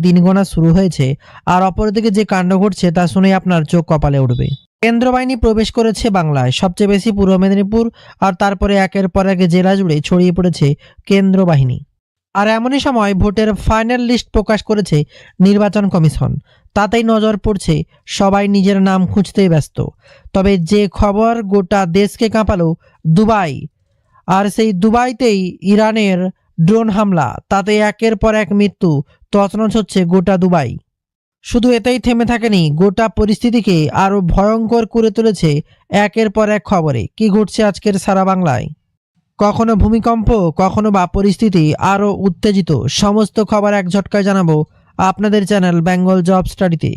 দিন গোনা শুরু হয়েছে, আর অপরদিকে যে কাণ্ড ঘটছে তা শুনে আপনার চোখ কপালে উঠবে। কেন্দ্র বাহিনী প্রবেশ করেছে বাংলায়, সবচেয়ে বেশি পূর্ব মেদিনীপুর, আর তারপরে একের পর এক জেলা জুড়ে ছড়িয়ে পড়েছে কেন্দ্র বাহিনী। আর এমনই সময় ভোটের ফাইনাল লিস্ট প্রকাশ করেছে নির্বাচন কমিশন। তাতেই নজর পড়ছে, সবাই নিজের নাম খুঁজতেই ব্যস্ত। তবে যে খবর গোটা দেশকে কাঁপালো, দুবাই, আর সেই দুবাইতেই ইরানের ড্রোন হামলা, তাতে একের পর এক মৃত্যু, তছনছ হচ্ছে গোটা দুবাই। শুধু এতেই থেমে থাকেনি, গোটা পরিস্থিতিকে আরও ভয়ঙ্কর করে তুলেছে একের পর এক খবরে। কি ঘটছে আজকের সারা বাংলায়? কখনো ভূমিকম্প, কখনো বা পরিস্থিতি আরও উত্তেজিত, সমস্ত খবর এক ঝটকায় জানাবো আপনাদের চ্যানেল বেঙ্গল জব স্টাডিতে।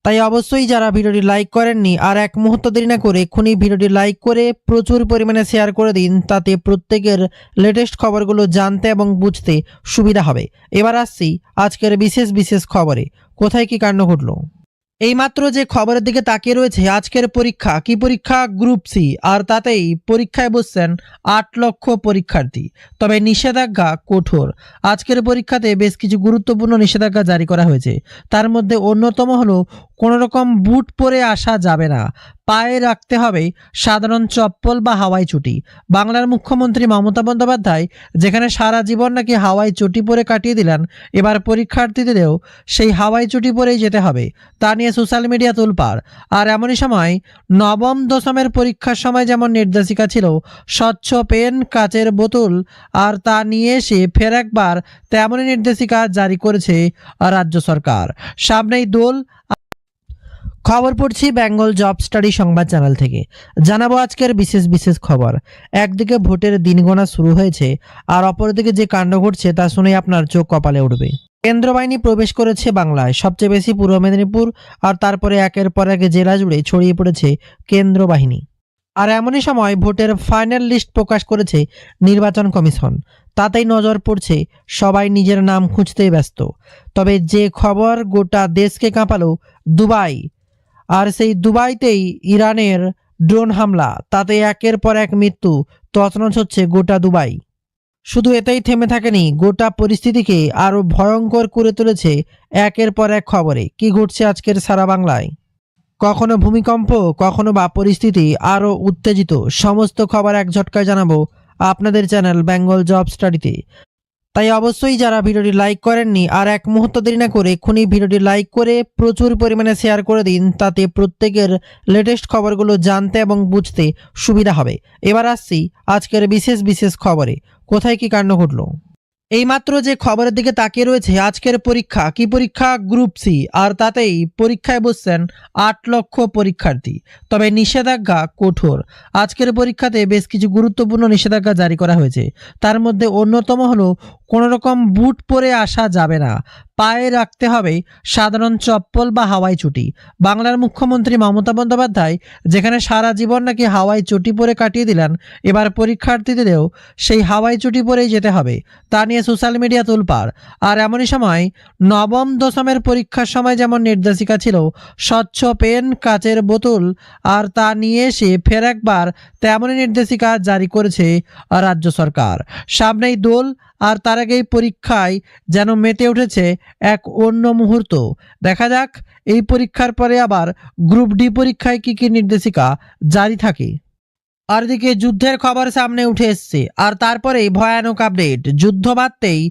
তাই অবশ্যই যারা ভিডিওটি লাইক করেননি, আর এক মুহূর্ত দেরি না করে এক্ষুনি ভিডিওটি লাইক করে প্রচুর পরিমাণে শেয়ার করে দিন, তাতে প্রত্যেকের লেটেস্ট খবরগুলো জানতে এবং বুঝতে সুবিধা হবে। এবার আসছি আজকের বিশেষ বিশেষ খবরে। কোথায় কি কাণ্ড ঘটলো? এইমাত্র যে খবরের দিকে তাকিয়ে রয়েছে, আজকের পরীক্ষা কি পরীক্ষা? গ্রুপ সি, আর তাতেই পরীক্ষায় বসছেন 8 লক্ষ পরীক্ষার্থী। তবে নিষেধাজ্ঞা কঠোর। আজকের পরীক্ষাতে বেশ কিছু গুরুত্বপূর্ণ নিষেধাজ্ঞা জারি করা হয়েছে। তার মধ্যে অন্যতম হলো কোনো রকম বুট পরে আসা যাবে না, পায়ে রাখতে হবে সাধারণ চপ্পল বা হাওয়াই চটি। বাংলার মুখ্যমন্ত্রী মমতা বন্দ্যোপাধ্যায় যেখানে সারা জীবন নাকি হাওয়াই চটি পরে কাটিয়ে দিলেন, এবার পরীক্ষার্থীদেরও সেই হাওয়াই চটি পরেই যেতে হবে, তা নিয়ে সোশ্যাল মিডিয়া তোলপাড়। আর এমনই সময় নবম দশমের পরীক্ষার সময় যেমন নির্দেশিকা ছিল স্বচ্ছ পেন, কাচের বোতল, আর তা নিয়ে এসে ফের একবার তেমনই নির্দেশিকা জারি করেছে রাজ্য সরকার। সামনেই দোল। খবর পড়ছি বেঙ্গল জব স্টাডি সংবাদ চ্যানেল থেকে। জানাবো আজকের বিশেষ বিশেষ খবর। একদিকে ভোটের দিন গোনা শুরু হয়েছে, আর অপরদিকে যে কাণ্ড ঘটছে তা শুনে আপনার চোখ কপালে উঠবে। কেন্দ্র বাহিনী প্রবেশ করেছে বাংলায়, সবচেয়ে বেশি পূর্ব মেদিনীপুর, আর তারপরে একের পর এক জেলা জুড়ে ছড়িয়ে পড়েছে কেন্দ্র বাহিনী। আর এমনই সময় ভোটের ফাইনাল লিস্ট প্রকাশ করেছে নির্বাচন কমিশন। তাতেই নজর পড়ছে, সবাই নিজের নাম খুঁজতেই ব্যস্ত। তবে যে খবর গোটা দেশকে কাঁপালো, দুবাই, আর সেই দুবাইতেই ইরানের ড্রোন হামলা, তাতে একের পর এক মৃত্যু, তছনছ হচ্ছে গোটা দুবাই। শুধু এতেই থেমে থাকেনি, গোটা পরিস্থিতিকে আরও ভয়ঙ্কর করে তুলেছে একের পর এক খবরে। কি ঘটছে আজকের সারা বাংলায়? কখনো ভূমিকম্প, কখনো বা পরিস্থিতি আরও উত্তেজিত, সমস্ত খবর এক ঝটকায় জানাবো আপনাদের চ্যানেল বেঙ্গল জব স্টাডিতে। তাই অবশ্যই যারা ভিডিওটি লাইক করেননি, আর এক মুহূর্ত দেরি না করে এক্ষুনি ভিডিওটি লাইক করে প্রচুর পরিমাণে শেয়ার করে দিন, তাতে প্রত্যেকের লেটেস্ট খবরগুলো জানতে এবং বুঝতে সুবিধা হবে। এবার আসছি আজকের বিশেষ বিশেষ খবরে। কোথায় কি কাণ্ড ঘটলো? এইমাত্র যে খবরের দিকে তাকিয়ে রয়েছে, আজকের পরীক্ষা কি পরীক্ষা? গ্রুপ সি, আর তাতেই পরীক্ষায় বসছেন 8 লক্ষ পরীক্ষার্থী। তবে নিষেধাজ্ঞা কঠোর। আজকের পরীক্ষাতে বেশ কিছু গুরুত্বপূর্ণ নিষেধাজ্ঞা জারি করা হয়েছে। তার মধ্যে অন্যতম হলো কোনো রকম বুট পরে আসা যাবে না, পায়ে রাখতে হবে সাধারণ চপ্পল বা হাওয়াই চটি। বাংলার মুখ্যমন্ত্রী মমতা বন্দ্যোপাধ্যায় যেখানে সারা জীবন নাকি হাওয়াই চটি পরে কাটিয়ে দিলেন, এবার পরীক্ষার্থীদেরও সেই হাওয়াই চটি পরেই যেতে হবে, তা নিয়ে সোশ্যাল মিডিয়া তোলপাড়। আর এমনই সময় নবম দশমের পরীক্ষার সময় যেমন নির্দেশিকা ছিল স্বচ্ছ পেন, কাচের বোতল, আর তা নিয়ে এসে ফের একবার তেমনই নির্দেশিকা জারি করেছে রাজ্য সরকার। সামনেই দোল, আর তার আগেই পরীক্ষায় যেন মেতে উঠেছে এক অন্য মুহূর্ত। দেখা যাক এই পরীক্ষার পরে আবার গ্রুপ ডি পরীক্ষায় কি কি নির্দেশিকা জারি থাকে। আর দিকে যুদ্ধের খবর সামনে উঠে এসছে, আর তারপরেই ভয়ানক আপডেট। যুদ্ধ বাড়তেই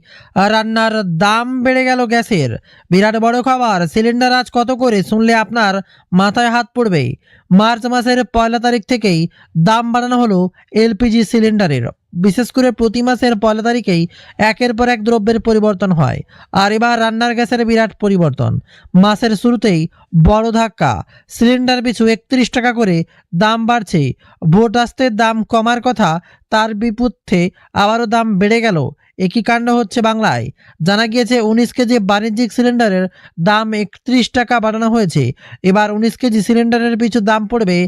রান্নার দাম বেড়ে গেল গ্যাসের। বিরাট বড় খবর। সিলিন্ডার আজ কত করে শুনলে আপনার মাথায় হাত পড়বে। মার্চ মাসের 1 তারিখ থেকেই দাম বাড়ানো হলো এলপিজি সিলিন্ডারের। বিশেষ করে প্রতি মাসের 1 তারিখেই একের পর এক দ্রব্যের পরিবর্তন হয়, আর এবার রান্নার গ্যাসের বিরাট পরিবর্তন। মাসের শুরুতেই বড় ধাক্কা। সিলিন্ডার পিছু 31 টাকা করে দাম বাড়ছে। ভোট আসতে দাম কমার কথা, তার বিপক্ষে আবারও দাম বেড়ে গেল। একই কাণ্ড হচ্ছে বাংলায়। জানা গিয়েছে 19 কেজি বাণিজ্যিক সিলিন্ডারের দাম 31 টাকা বাড়ানো হয়েছে। এবার 19 কেজি সিলিন্ডারের পিছু দাম পড়বে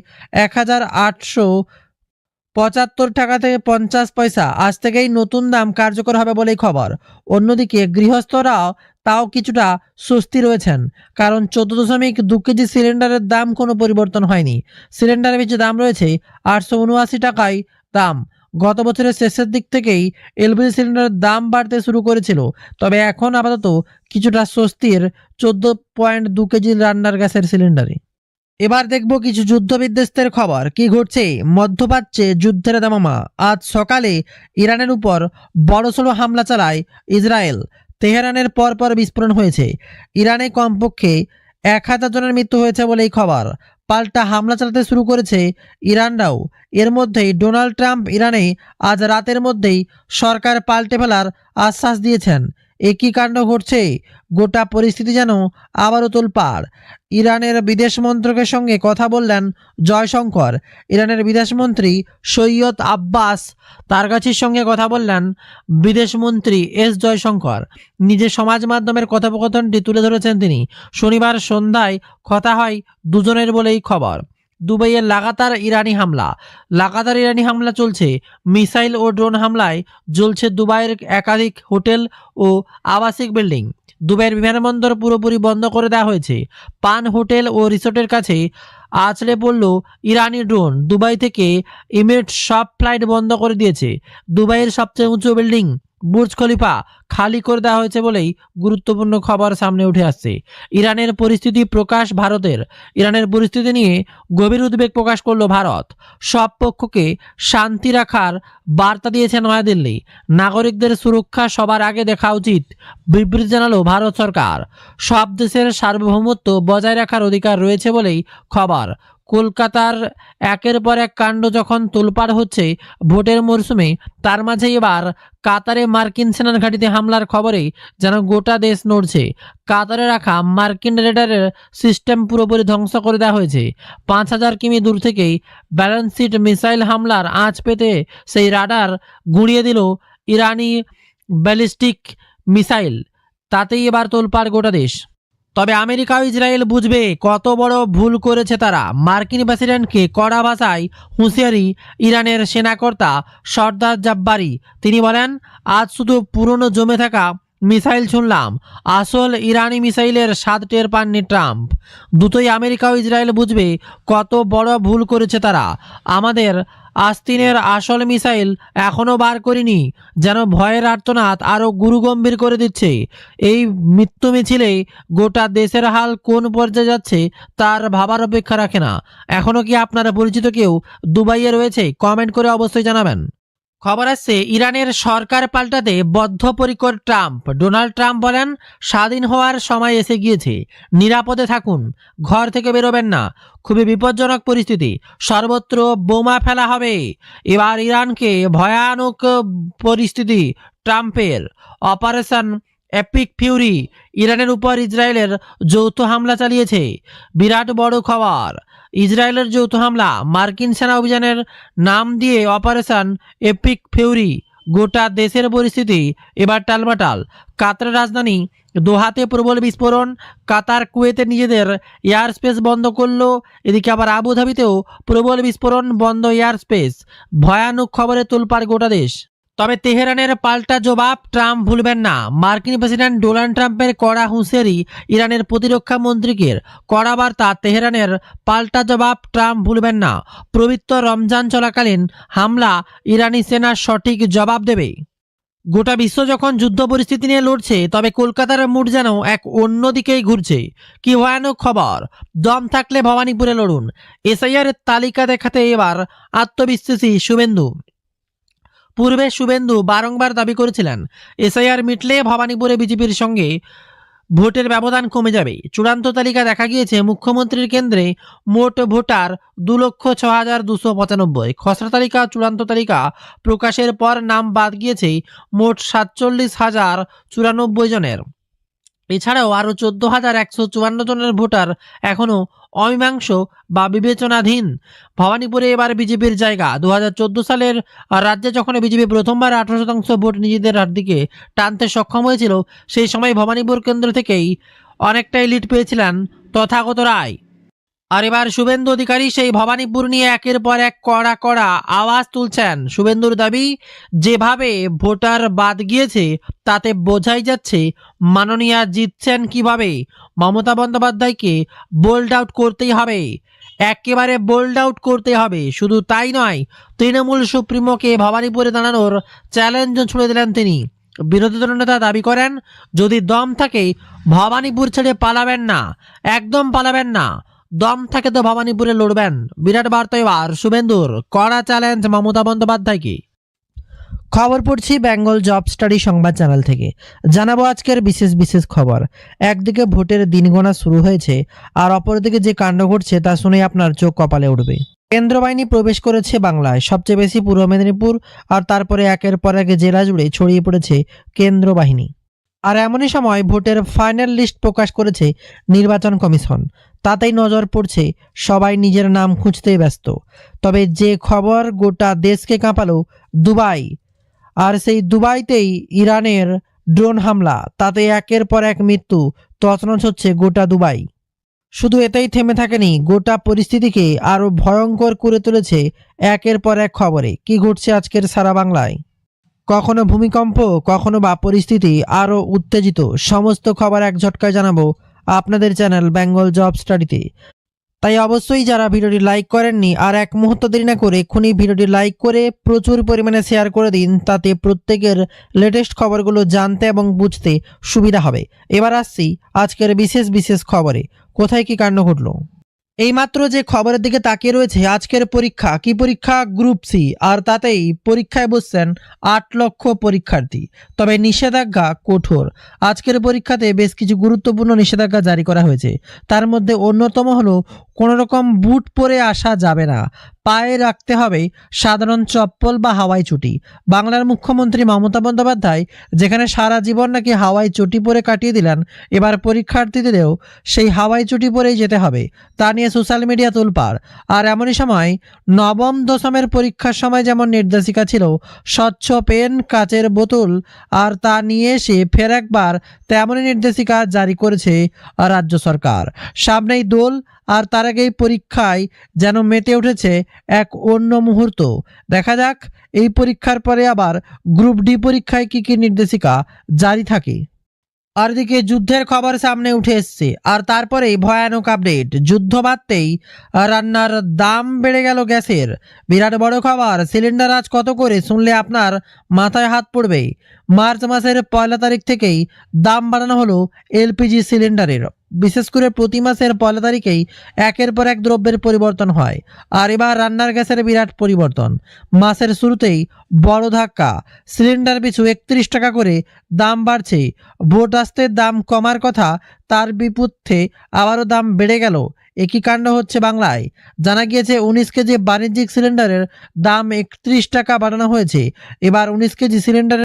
1875 টাকা থেকে 50 পয়সা। আজ থেকেই নতুন দাম কার্যকর হবে বলেই খবর। অন্যদিকে গৃহস্থরাও তাও কিছুটা স্বস্তি রয়েছেন, কারণ 14.2 কেজি সিলিন্ডারের দাম কোনো পরিবর্তন হয়নি। সিলিন্ডারের পিছু দাম রয়েছে 879 টাকায় দাম। গত বছরের শেষের দিক থেকেই এলপিজি সিলিন্ডারের দাম বাড়তে শুরু করেছিল, তবে এখন আপাতত কিছুটা স্বস্তির 14.2 কেজি রান্নার গ্যাসের সিলিন্ডারে। এবার দেখব কিছু যুদ্ধবিধ্বস্তের খবর। কি ঘটছে মধ্যপ্রাচ্যে? যুদ্ধের দামামা। আজ সকালে ইরানের উপর বড়সড় হামলা চালায় ইসরায়েল। তেহরানের পরপর বিস্ফোরণ হয়েছে। ইরানে কমপক্ষে 1000 জনের মৃত্যু হয়েছে বলেই খবর। পাল্টা হামলা চালাতে শুরু করেছে ইরানরাও। এর মধ্যেই ডোনাল্ড ট্রাম্প ইরানে আজ রাতের মধ্যেই সরকার পাল্টে ফেলার আশ্বাস দিয়েছেন। একই কাণ্ড ঘটছে, গোটা পরিস্থিতি যেন আবারও তোলপাড়। ইরানের বিদেশ মন্ত্রকের সঙ্গে কথা বললেন জয়শঙ্কর। ইরানের বিদেশমন্ত্রী সৈয়দ আব্বাস তারগাছির সঙ্গে কথা বললেন বিদেশমন্ত্রী এস জয়শঙ্কর। নিজের সমাজ মাধ্যমের কথোপকথনটি তুলে ধরেছেন তিনি। শনিবার সন্ধ্যায় কথা হয় দুজনের বলেই খবর। দুবাইয়ে লাগাতার ইরানি হামলা চলছে। মিসাইল ও ড্রোন হামলায় জ্বলছে দুবাইয়ের একাধিক হোটেল ও আবাসিক বিল্ডিং। দুবাইয়ের বিমানবন্দর পুরোপুরি বন্ধ করে দেওয়া হয়েছে। পান হোটেল ও রিসোর্টের কাছে আছড়ে পড়ল ইরানি ড্রোন। দুবাই থেকে ইমিরেটস সব ফ্লাইট বন্ধ করে দিয়েছে। দুবাইয়ের সবচেয়ে উঁচু বিল্ডিং বুর্জ খলিফা খালি করে দেওয়া হয়েছে বলেই গুরুত্বপূর্ণ খবর সামনে উঠে আসছে। ইরানের পরিস্থিতি নিয়ে গভীর উদ্বেগ প্রকাশ করলো ভারত। সব পক্ষকে শান্তি রাখার বার্তা দিয়েছে নয়াদিল্লি। নাগরিকদের সুরক্ষা সবার আগে দেখা উচিত, বিবৃতি জানালো ভারত সরকার। সব দেশের সার্বভৌমত্ব বজায় রাখার অধিকার রয়েছে বলেই খবর। কলকাতার একের পর এক কাণ্ড যখন তোলপাড় হচ্ছে ভোটের মরশুমে, তার মাঝে এবার কাতারে মার্কিন সেনার ঘাঁটিতে হামলার খবরে যেন গোটা দেশ নড়ছে। কাতারে রাখা মার্কিন রেডারের সিস্টেম পুরোপুরি ধ্বংস করে দেওয়া হয়েছে। 5000 কিমি দূর থেকেই ব্যালেন্সিড মিসাইল হামলার আঁচ পেতে সেই রাডার গুঁড়িয়ে দিল ইরানি ব্যালিস্টিক মিসাইল। তাতেই এবার তোলপাড় গোটা দেশ। তবে আমেরিকা ও ইসরায়েল বুঝবে কত বড় ভুল করেছে তারা। মার্কিন প্রেসিডেন্টকে কড়া ভাষায় হুঁশিয়ারি ইরানের সেনাকর্তা সর্দার জাব্বারি। তিনি বলেন, আজ শুধু পুরনো জমে থাকা মিসাইল শুনলাম, আসল ইরানি মিসাইলের স্বাদ টের পাননি ট্রাম্প। দুটোই আমেরিকা ও ইসরায়েল বুঝবে কত বড় ভুল করেছে তারা। আমাদের আস্তিনের আসল মিসাইল এখনও বার করিনি, যেন ভয়ের আর্তনাদ আরও গুরুগম্ভীর করে দিচ্ছে। এই মৃত্যু মিছিলে গোটা দেশের হাল কোন পর্যায়ে যাচ্ছে তার ভাবার অপেক্ষা রাখে না। এখনও কি আপনারা পরিচিত কেউ দুবাইয়ে রয়েছে? কমেন্ট করে অবশ্যই জানাবেন। খবর আসছে ইরানের সরকার পাল্টাতে বদ্ধপরিকর ট্রাম্প। ডোনাল্ড ট্রাম্প বলেন, স্বাধীন হওয়ার সময় এসে গিয়েছে, নিরাপদে থাকুন, ঘর থেকে বেরোবেন না। খুবই বিপজ্জনক পরিস্থিতি, সর্বত্র বোমা ফেলা হবে। এবার ইরানকে ভয়ানক পরিস্থিতি ট্রাম্পের। অপারেশন এপিক ফিউরি, ইরানের উপর ইসরায়েলের যৌথ হামলা চালিয়েছে। বিরাট বড় খবর, ইসরায়েলের যৌথ হামলা। মার্কিন সেনা অভিযানের নাম দিয়ে অপারেশন এপিক ফিউরি। গোটা দেশের পরিস্থিতি এবার টালমাটাল। কাতারের রাজধানী দোহাতে প্রবল বিস্ফোরণ। কাতার কুয়েতে নিজেদের এয়ার স্পেস বন্ধ করলো। এদিকে আবার আবুধাবিতেও প্রবল বিস্ফোরণ, বন্ধ এয়ার স্পেস। ভয়ানক খবরে তোলপাড় গোটা দেশ। তবে তেহরানের পাল্টা জবাব ট্রাম্প ভুলবেন না। মার্কিন প্রেসিডেন্ট ডোনাল্ড ট্রাম্পের কড়া হুঁশিয়ারি, ইরানের প্রতিরক্ষা মন্ত্রীকে কড়া বার্তা। তেহরানের পাল্টা জবাব ট্রাম্প ভুলবেন না। পবিত্র রমজান চলাকালীন হামলা, ইরানি সেনা সঠিক জবাব দেবে। গোটা বিশ্ব যখন যুদ্ধ পরিস্থিতি নিয়ে লড়ছে, তবে কলকাতার মুড যেন এক অন্য দিকেই ঘুরছে। কি ভয়ানক খবর! দম থাকলে ভবানীপুরে লড়ুন। এসআইআর তালিকা দেখাতে এবার আত্মবিশ্বাসী শুভেন্দু। পূর্বে শুভেন্দু বারংবার দাবি করেছিলেন এসআইআর মিটলে ভবানীপুরে বিজেপির সঙ্গে ভোটের ব্যবধান কমে যাবে। চূড়ান্ত তালিকা দেখা গিয়েছে, মুখ্যমন্ত্রীর কেন্দ্রে মোট ভোটার 2,06,295। খসড়া তালিকা, চূড়ান্ত তালিকা প্রকাশের পর নাম বাদ গিয়েছে মোট 47,094 জনের। এছাড়াও আরও 14,154 জনের ভোটার এখনও অমীমাংস বা বিবেচনাধীন। ভবানীপুরে এবার বিজেপির জায়গা। 2014 সালের রাজ্যে যখন বিজেপি প্রথমবার 18% ভোট নিজেদের দিকে টানতে সক্ষম হয়েছিল, সেই সময় ভবানীপুর কেন্দ্র থেকেই অনেকটাই লিড পেয়েছিলেন তথাগত রায়। আর এবার শুভেন্দু অধিকারী সেই ভবানীপুর নিয়ে একের পর এক কড়া আওয়াজ তুলছেন। শুভেন্দুর দাবি, যেভাবে ভোটার বাদ গিয়েছে তাতে বোঝাই যাচ্ছে মাননীয়া জিতছেন কিভাবে। মমতা বন্দ্যোপাধ্যায়কে বোল্ড আউট করতেই হবে। একেবারে বোল্ড আউট করতে হবে। শুধু তাই নয়, তৃণমূল সুপ্রিমোকে ভবানীপুরে দাঁড়ানোর চ্যালেঞ্জ ছুড়ে দিলেন তিনি। বিরোধী দলনেতা দাবি করেন, যদি দম থাকে ভবানীপুর ছেড়ে পালাবেন না, একদম পালাবেন না। দম থাকে তো ভবানীপুরে লড়বেন। বিরাট বার্তা এবার শুভেন্দুর, কড়া চ্যালেঞ্জ মমতা বন্দ্যোপাধ্যায়কে। খবর পড়ছি বেঙ্গল জব স্টাডি সংবাদ চ্যানেল থেকে। জানাবো আজকের বিশেষ খবর। একদিকে ভোটের দিন গোনা শুরু হয়েছে, আর অপরদিকে যে কাণ্ড ঘটছে তা শুনে আপনার চোখ কপালে উঠবে। কেন্দ্র বাহিনী প্রবেশ করেছে বাংলায়, সবচেয়ে বেশি পূর্ব মেদিনীপুর, আর তারপরে একের পর এক জেলা জুড়ে ছড়িয়ে পড়েছে কেন্দ্র বাহিনী। আর এমনই সময় ভোটের ফাইনাল লিস্ট প্রকাশ করেছে নির্বাচন কমিশন। তাতেই নজর পড়ছে, সবাই নিজের নাম খুঁজতেই ব্যস্ত। তবে যে খবর গোটা দেশকে কাঁপালো, দুবাই, আর সেই দুবাইতেই ইরানের ড্রোন হামলা, তাতে একের পর এক মৃত্যু, তছনছ হচ্ছে গোটা দুবাই। শুধু এতেই থেমে থাকেনি, গোটা পরিস্থিতিকে আরও ভয়ঙ্কর করে তুলেছে একের পর এক খবরে। কি ঘটছে আজকের সারা বাংলায়, কখনো ভূমিকম্প, কখনো বা পরিস্থিতি আরও উত্তেজিত, সমস্ত খবর এক ঝটকায় জানাবো আপনাদের চ্যানেল বেঙ্গল জব স্টাডিতে। তাই অবশ্যই যারা ভিডিওটি লাইক করেননি, আর এক মুহূর্ত দেরি না করে এক্ষুনি ভিডিওটি লাইক করে প্রচুর পরিমাণে শেয়ার করে দিন, তাতে প্রত্যেকের লেটেস্ট খবরগুলো জানতে এবং বুঝতে সুবিধা হবে। এবার আসছি আজকের বিশেষ খবরে। কোথায় কি কাণ্ড ঘটলো, এইমাত্র যে খবরের দিকে তাকিয়ে রয়েছে আজকের পরীক্ষা। কি পরীক্ষা? Group C. আর তাতেই পরীক্ষায় বসছেন 8 লক্ষ পরীক্ষার্থী। তবে নিষেধাজ্ঞা কঠোর। আজকের পরীক্ষাতে বেশ কিছু গুরুত্বপূর্ণ নিষেধাজ্ঞা জারি করা হয়েছে। তার মধ্যে অন্যতম হলো, কোনো রকম বুট পরে আসা যাবে না, পায়ে রাখতে হবে সাধারণ চপ্পল বা হাওয়াই চটি। বাংলার মুখ্যমন্ত্রী মমতা বন্দ্যোপাধ্যায় যেখানে সারা জীবন নাকি হাওয়াই চটি পরে কাটিয়ে দিলেন, এবার পরীক্ষার্থীদেরও সেই হাওয়াই চটি পরেই যেতে হবে, তা নিয়ে সোশ্যাল মিডিয়া তোলপাড়। আর এমনই সময় নবম দশমের পরীক্ষার সময় যেমন নির্দেশিকা ছিল স্বচ্ছ পেন, কাচের বোতল, আর তা নিয়ে এসে ফের একবার তেমনই নির্দেশিকা জারি করেছে রাজ্য সরকার। সামনেই দোল, আর তার আগেই পরীক্ষায় যেন মেতে উঠেছে এক অন্য মুহূর্ত। দেখা যাক এই পরীক্ষার পরে আবার গ্রুপ ডি পরীক্ষায় কি কি নির্দেশিকা জারি থাকে। আর দিকে যুদ্ধের খবর সামনে উঠে এসছে, আর তারপরেই ভয়ানক আপডেট। যুদ্ধ বাড়তেই রান্নার দাম বেড়ে গেল গ্যাসের। বিরাট বড় খবর। সিলিন্ডার আজ কত করে শুনলে আপনার মাথায় হাত পড়বে। মার্চ মাসের 1 তারিখ থেকেই দাম বাড়ানো হলো এলপিজি সিলিন্ডারের। বিশেষ করে প্রতি মাসের 1 তারিখেই একের পর এক দ্রব্যের পরিবর্তন হয়। আর এবার রান্নার গ্যাসের বিরাট পরিবর্তন। মাসের শুরুতেই বড় ধাক্কা। সিলিন্ডার পিছু 31 টাকা করে দাম বাড়ছে। ভোট আসতে দাম কমার কথা, তার বিপক্ষে আবারও দাম বেড়ে গেল। একই কাণ্ড হচ্ছে বাংলায়। জানা গিয়েছে 19 কেজি বাণিজ্যিক সিলিন্ডারের দাম 31 টাকা বাড়ানো হয়েছে। এবার 19 কেজি সিলিন্ডারের